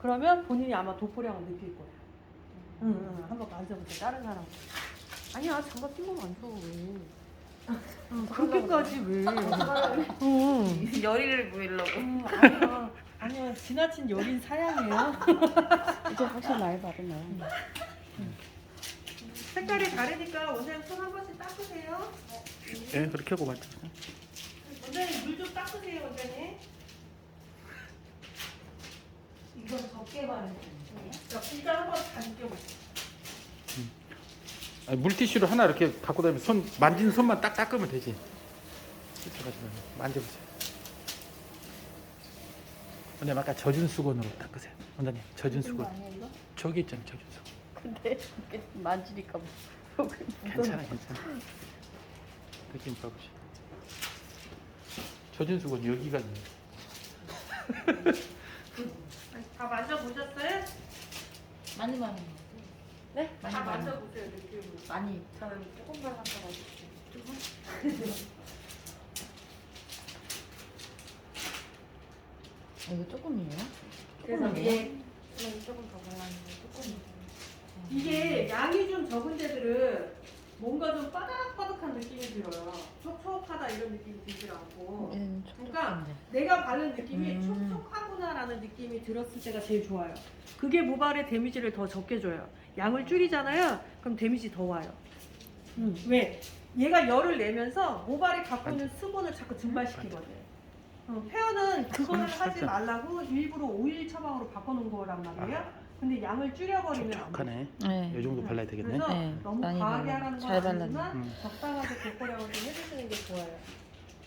그러면 본인이 아마 도포량을 느낄 거야. 응, 한번 만져보세요. 다른 사람. 아니야, 장갑 끼면 안 좋아, 왜. 그렇게까지 왜. 응. 열의를 보이려고. 아니야, 지나친 여린 사양이에요. 이제 확실히 많이 받으네. 색깔이 다르니까 원장님 손 한 번씩 닦으세요. 예, 그렇게 하고 맞죠. 원장님 물 좀 닦으세요, 원장님. 이건 적게 바르는 거예요. 자, 일단 한번 다 느껴보세요. 물티슈로 하나 이렇게 갖고 다니면 손 만진 손만 딱 닦으면 되지. 씻어가지고 만져보세요. 원장님 아까 젖은 수건으로 닦으세요. 원장님 젖은 수건. 아니야 이거? 저기 있잖아요, 젖은 수건. 근데 이렇게 만지니까 뭐 괜찮아. 느낌 봐보시. 젖은 수건 여기가 있네. 다 만져보셨어요? 많이 네? 많이 다 많이. 만져보세요, 느낌으로. 많이. 저는 조금 발랐다가 조금? 이거 조금이에요? 그래서 조금이에요? 이게 조금 더 발랐는데 조금. 이게 양이 좀 적은 데들은 뭔가 좀 바닥바닥한 느낌이 들어요. 촉촉하다 이런 느낌이 들지 않고. 그러니까 내가 바른 느낌이 촉촉하구나라는 느낌이 들었을 때가 제일 좋아요. 그게 모발에 데미지를 더 적게 줘요. 양을 줄이잖아요. 그럼 데미지 더 와요. 왜? 얘가 열을 내면서 모발이 갖고 있는 수분을 자꾸 증발시키거든. 페어는 그거를 하지 말라고 일부러 오일 처방으로 바꿔놓은 거란 말이에요. 근데 양을 줄여버리면 안 돼. 촉촉하네. 네. 이 정도 발라야 되겠네. 그래서 네, 너무 많이 과하게 발라. 하라는 건 잘 발랐네. 아니지만 적당하게 도포량을 좀 해주시는 게 좋아요.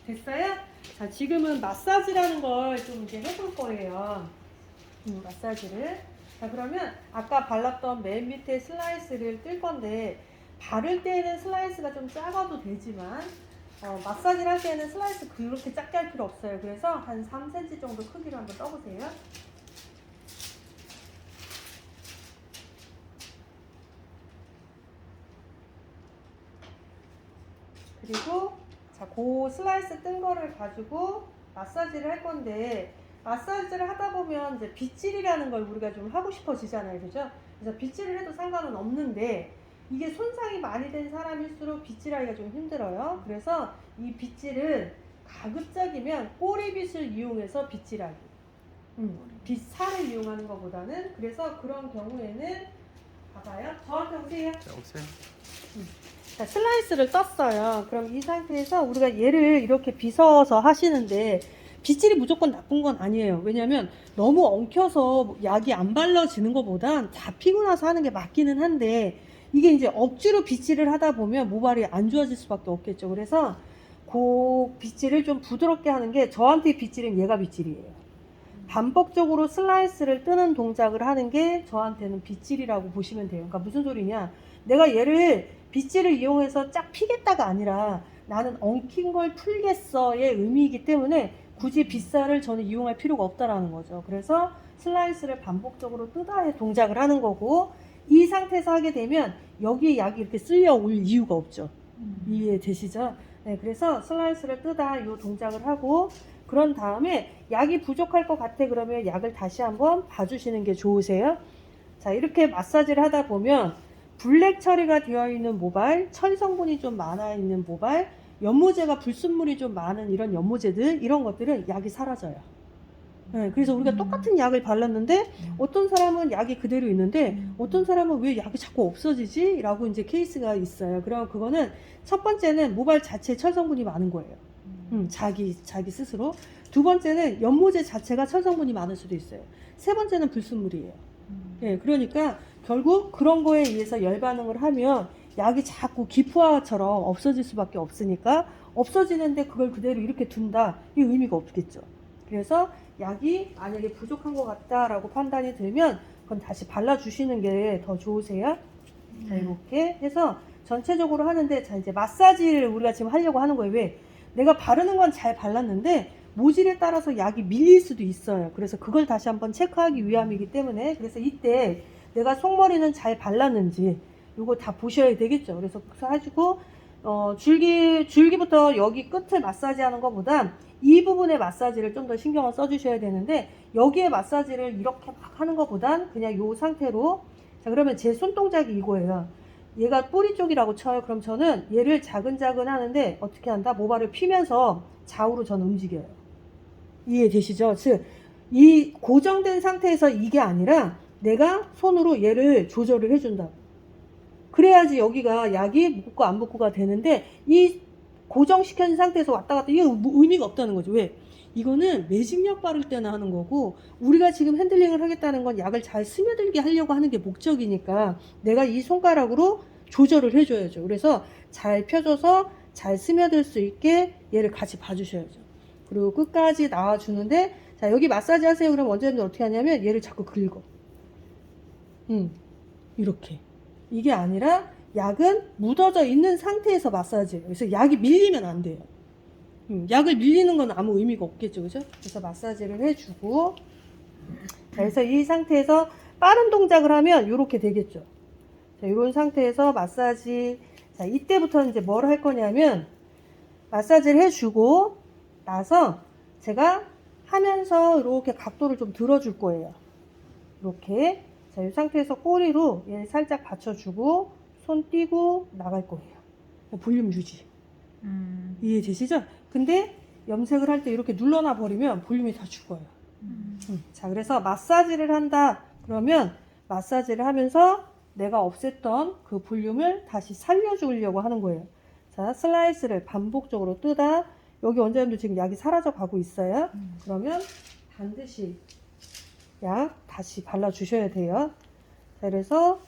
됐어요? 자, 지금은 마사지라는 걸 좀 이제 해볼 거예요. 마사지를. 자, 그러면 아까 발랐던 맨 밑에 슬라이스를 뜰 건데 바를 때는 슬라이스가 좀 작아도 되지만 마사지를 할 때는 슬라이스 그렇게 작게 할 필요 없어요. 그래서 한 3cm 정도 크기로 한번 떠보세요. 그리고 자, 그 슬라이스 뜬 거를 가지고 마사지를 할 건데 마사지를 하다 보면 이제 빗질이라는 걸 우리가 좀 하고 싶어지잖아요, 그죠? 그래서 빗질을 해도 상관은 없는데 이게 손상이 많이 된 사람일수록 빗질하기가 좀 힘들어요. 그래서 이 빗질은 가급적이면 꼬리빗을 이용해서 빗질하기. 빗살을 이용하는 것보다는 그래서 그런 경우에는 봐봐요. 저한테 오세요. 자, 오세요. 자, 슬라이스를 떴어요. 그럼 이 상태에서 우리가 얘를 이렇게 빗어서 하시는데 빗질이 무조건 나쁜 건 아니에요. 왜냐면 너무 엉켜서 약이 안 발라지는 것보단 잡히고 나서 하는 게 맞기는 한데 이게 이제 억지로 빗질을 하다 보면 모발이 안 좋아질 수밖에 없겠죠. 그래서 그 빗질을 좀 부드럽게 하는 게 저한테 빗질은 얘가 빗질이에요. 반복적으로 슬라이스를 뜨는 동작을 하는 게 저한테는 빗질이라고 보시면 돼요. 그러니까 무슨 소리냐? 내가 얘를 빗질을 이용해서 쫙 피겠다가 아니라 나는 엉킨 걸 풀겠어의 의미이기 때문에 굳이 빗살을 저는 이용할 필요가 없다라는 거죠. 그래서 슬라이스를 반복적으로 뜨다의 동작을 하는 거고 이 상태에서 하게 되면 여기에 약이 이렇게 쓸려올 이유가 없죠. 이해되시죠? 네, 그래서 슬라이스를 뜨다 이 동작을 하고 그런 다음에 약이 부족할 것 같아 그러면 약을 다시 한번 봐주시는 게 좋으세요. 자, 이렇게 마사지를 하다 보면 블랙 처리가 되어 있는 모발, 철 성분이 좀 많아 있는 모발, 연모제가 불순물이 좀 많은 이런 연모제들 이런 것들은 약이 사라져요. 네, 그래서 우리가 똑같은 약을 발랐는데 어떤 사람은 약이 그대로 있는데 어떤 사람은 왜 약이 자꾸 없어지지? 라고 이제 케이스가 있어요. 그럼 그거는 첫 번째는 모발 자체에 철 성분이 많은 거예요. 자기 스스로. 두 번째는 연모제 자체가 철 성분이 많을 수도 있어요. 세 번째는 불순물이에요. 예, 그러니까 결국 그런 거에 의해서 열반응을 하면 약이 자꾸 기포화처럼 없어질 수밖에 없으니까 없어지는데 그걸 그대로 이렇게 둔다 이 의미가 없겠죠. 그래서 약이 만약에 부족한 것 같다라고 판단이 들면 그건 다시 발라주시는 게 더 좋으세요. 자, 이렇게 해서 전체적으로 하는데 자 이제 마사지를 우리가 지금 하려고 하는 거예요. 왜? 내가 바르는 건 잘 발랐는데 모질에 따라서 약이 밀릴 수도 있어요. 그래서 그걸 다시 한번 체크하기 위함이기 때문에 그래서 이때 내가 속머리는 잘 발랐는지 이거 다 보셔야 되겠죠. 그래서 해주고 줄기부터 여기 끝을 마사지하는 것보다 이 부분에 마사지를 좀 더 신경을 써주셔야 되는데 여기에 마사지를 이렇게 막 하는 것보단 그냥 이 상태로 자 그러면 제 손동작이 이거예요. 얘가 뿌리 쪽이라고 쳐요. 그럼 저는 얘를 자근자근 하는데 어떻게 한다? 모발을 피면서 좌우로 저는 움직여요. 이해되시죠? 즉, 이 고정된 상태에서 이게 아니라 내가 손으로 얘를 조절을 해준다. 그래야지 여기가 약이 묻고 안 묻고가 되는데 이 고정시켜진 상태에서 왔다 갔다 이게 의미가 없다는 거죠. 왜? 이거는 매직약 바를 때나 하는 거고 우리가 지금 핸들링을 하겠다는 건 약을 잘 스며들게 하려고 하는 게 목적이니까 내가 이 손가락으로 조절을 해줘야죠. 그래서 잘 펴줘서 잘 스며들 수 있게 얘를 같이 봐주셔야죠. 그리고 끝까지 나와주는데 자 여기 마사지 하세요. 그럼 원장님들 어떻게 하냐면 얘를 자꾸 긁어. 이렇게. 이게 아니라 약은 묻어져 있는 상태에서 마사지예요. 그래서 약이 밀리면 안 돼요. 약을 밀리는 건 아무 의미가 없겠죠. 그죠? 그래서 마사지를 해주고 자, 그래서 이 상태에서 빠른 동작을 하면 이렇게 되겠죠. 자, 이런 상태에서 마사지 자, 이때부터는 이제 뭘 할 거냐면 마사지를 해주고 나서 제가 하면서 이렇게 각도를 좀 들어줄 거예요. 이렇게 자, 이 상태에서 꼬리로 얘 살짝 받쳐주고 손 띄고 나갈 거예요. 볼륨 유지. 이해되시죠? 근데 염색을 할 때 이렇게 눌러놔 버리면 볼륨이 다 죽어요. 자, 그래서 마사지를 한다. 그러면 마사지를 하면서 내가 없앴던 그 볼륨을 다시 살려주려고 하는 거예요. 자, 슬라이스를 반복적으로 뜨다. 여기 원장님도 지금 약이 사라져 가고 있어요. 그러면 반드시 약 다시 발라주셔야 돼요. 자, 그래서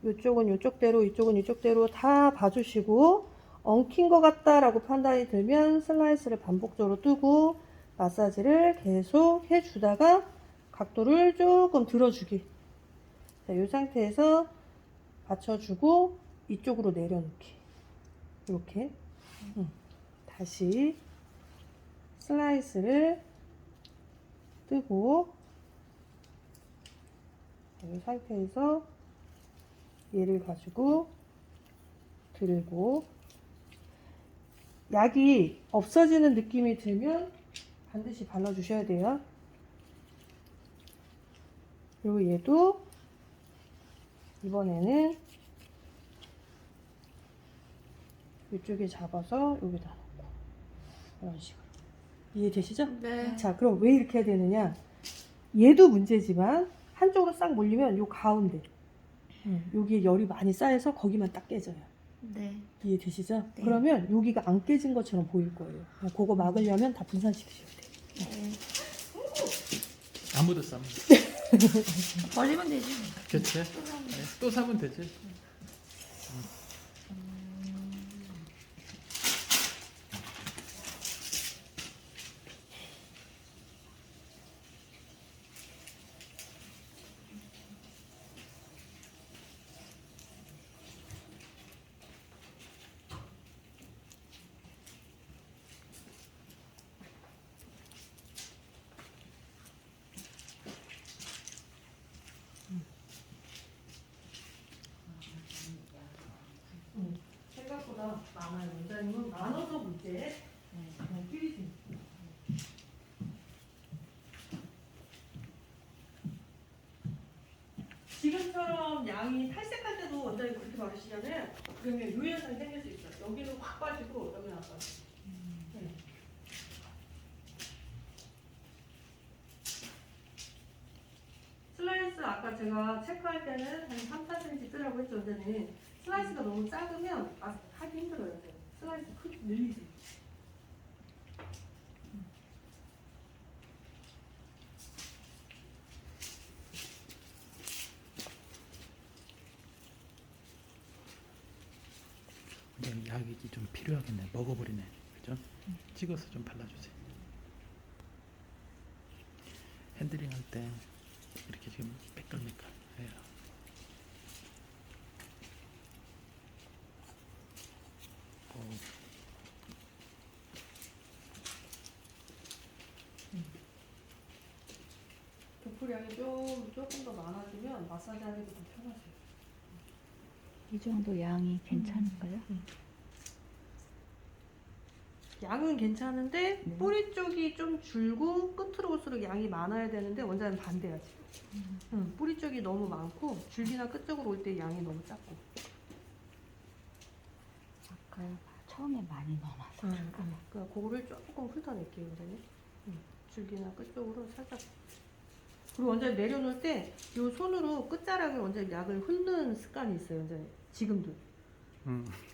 이쪽은 이쪽대로, 이쪽은 이쪽대로 다 봐주시고 엉킨 것 같다라고 판단이 들면 슬라이스를 반복적으로 뜨고 마사지를 계속 해주다가 각도를 조금 들어주기. 자, 이 상태에서 받쳐주고 이쪽으로 내려놓기. 이렇게 다시 슬라이스를 뜨고 이 상태에서 얘를 가지고 들고 약이 없어지는 느낌이 들면 반드시 발라주셔야 돼요. 그리고 얘도 이번에는 이쪽에 잡아서 여기다 놓고 이런 식으로 이해되시죠? 네. 자, 그럼 왜 이렇게 해야 되느냐? 얘도 문제지만 한쪽으로 싹 몰리면 요 가운데 여기에 열이 많이 쌓여서 거기만 딱 깨져요. 네. 이해되시죠? 네. 그러면 여기가 안 깨진 것처럼 보일 거예요. 그거 막으려면 다 분산시키셔야 돼요. 네. 아무도 싸면 버리면 되지. 그치? 네, 또 사면 되지. 생각보다 많아요. 원장님은 나눠서 문제 그냥 끼리지. 지금처럼 양이 탈색할 때도 원장님 그렇게 바르시잖아요. 그러면 요 현상이 생길 수 있어요. 여기는 확 빠지고 여기는 안 빠지고. 네. 슬라이스 아까 제가 체크할 때는 한 3, 4cm 뜨라고 했죠. 원장님. 슬라이스가 너무 작으면 하기 힘들어요. 슬라이스 크게 늘리세요. 약이 좀 필요하겠네. 먹어버리네. 그죠? 찍어서 좀 발라주세요. 핸들링 할 때 이렇게 지금 매끌매끌 해요. 도프량이 조금 더 많아지면 마사지 하기도 좀 편하세요. 이 정도 양이 괜찮을까요? 양은 괜찮은데 뿌리 쪽이 좀 줄고 끝으로 올수록 양이 많아야 되는데 원장님 반대야 지금. 뿌리 쪽이 너무 많고 줄기나 끝 쪽으로 올 때 양이 너무 작고. 아까요. 처음에 많이 넣어놔서. 그러니까 그거를 조금 훑어낼게요, 원장님. 줄기나 끝 쪽으로 살짝. 그리고 원장님 내려놓을 때 이 손으로 끝자락에 원장님 약을 훑는 습관이 있어요, 원장님. 지금도.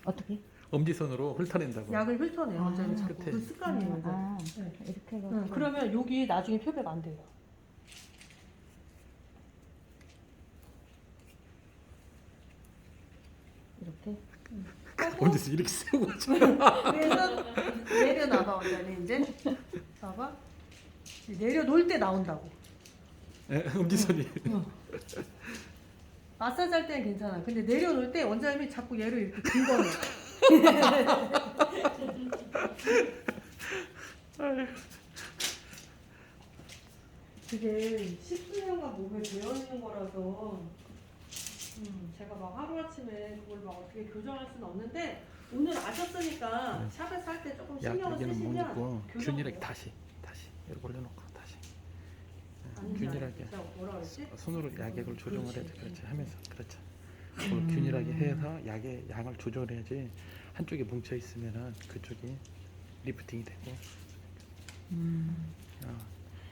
어떻게? 엄지손으로 훑어낸다고. 약을 훑어내요, 원장님 자꾸. 끝에. 그 습관이에요, 원장님. 아, 네. 이렇게 해서. 그러면 여기 나중에 표백 안 돼요. 이렇게. 엄지손 이렇게 세우고. 그래서 내려놔봐, 원장님 이제. 봐봐. 내려놓을 때 나온다고. 엄지손이. 마사지 할 때는 괜찮아. 근데 내려놓을 때 원장님이 자꾸 얘를 이렇게 긁어내. 그게 10수년간 몸에 배어있는 거라서 제가 막 하루아침에 그걸 막 어떻게 교정할 수는 없는데 오늘 아셨으니까 샵에서 할 때 조금 약 신경을 여기는 못 쓰시면 넣고 교정 균일하게 돼요. 다시 이렇게 올려놓고 다시 아니지, 균일하게 진짜 뭐라 그랬지? 손으로 약액을 조정을 해야 돼. 그렇지 하면서 그렇죠. 음. 그걸 균일하게 해서 약의 양을 조절해야지 한쪽에 뭉쳐 있으면은 그쪽이 리프팅이 되고.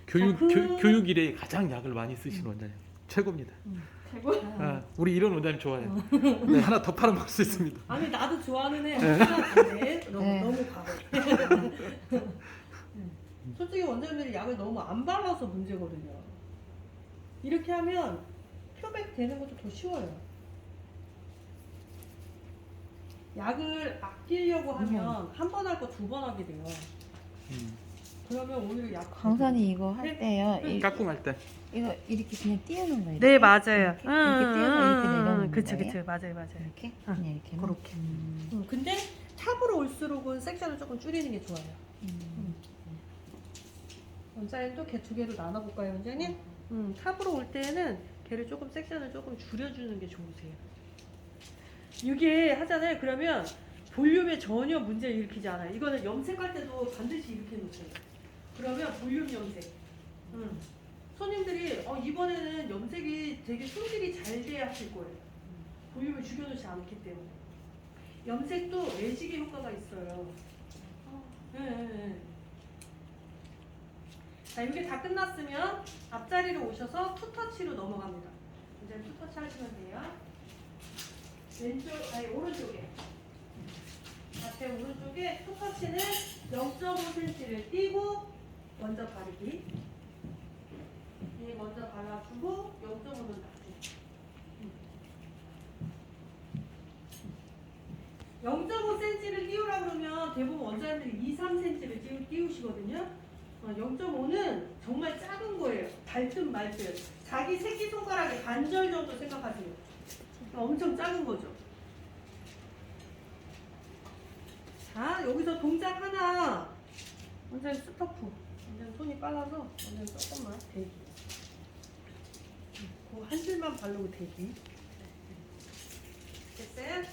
교육 교육 일에 가장 약을 많이 쓰시는 원장님 최고입니다. 최고? 우리 이런 원장님 좋아해요. 네, 하나 더 팔아먹을 수 있습니다. 아니 나도 좋아하는 애 안돼 너무 네. 너무 과해. 솔직히 원장님들이 약을 너무 안 발라서 문제거든요. 이렇게 하면 표백 되는 것도 더 쉬워요. 약을 아끼려고 하면 한 번 할 거 두 번 하게 돼요. 그러면 오히려 약 강산이 이거 할 때요. 깍꿍할 때. 이거 이렇게 그냥 띄우는 거예요. 네 맞아요. 이렇게 띄워서 이렇게 내려오는 그쵸 거예요? 그쵸 맞아요. 이렇게? 그냥 이렇게. 그렇게. 근데 탑으로 올수록은 섹션을 조금 줄이는 게 좋아요. 원장님도 걔 두 개로 나눠볼까요, 원장님? 탑으로 올 때는 걔를 조금 섹션을 조금 줄여주는 게 좋으세요. 이게 하잖아요. 그러면 볼륨에 전혀 문제 일으키지 않아요. 이거는 염색할 때도 반드시 이렇게 놓으세요. 그러면 볼륨 염색. 손님들이 이번에는 염색이 되게 손질이 잘 돼야 하실 거예요. 볼륨을 죽여놓지 않기 때문에. 염색도 외식의 효과가 있어요. 네. 자, 이게 다 끝났으면 앞자리로 오셔서 투터치로 넘어갑니다. 이제 투터치 하시면 돼요. 오른쪽에. 앞에 오른쪽에 투터치는 0.5cm를 띄고 먼저 바르기. 이 먼저 발라주고 0.5는 놔주기. 0.5cm를 띄우라 그러면 대부분 원장님들이 2, 3cm를 띄우시거든요. 0.5는 정말 작은 거예요. 닿듯 말듯. 자기 새끼손가락의 반절 정도 생각하세요. 엄청 작은 거죠. 자, 여기서 동작 하나. 원장님 스토프. 원장님 손이 빨라서 원장님 조금만 대기. 그 한 줄만 바르고 대기. 됐어요?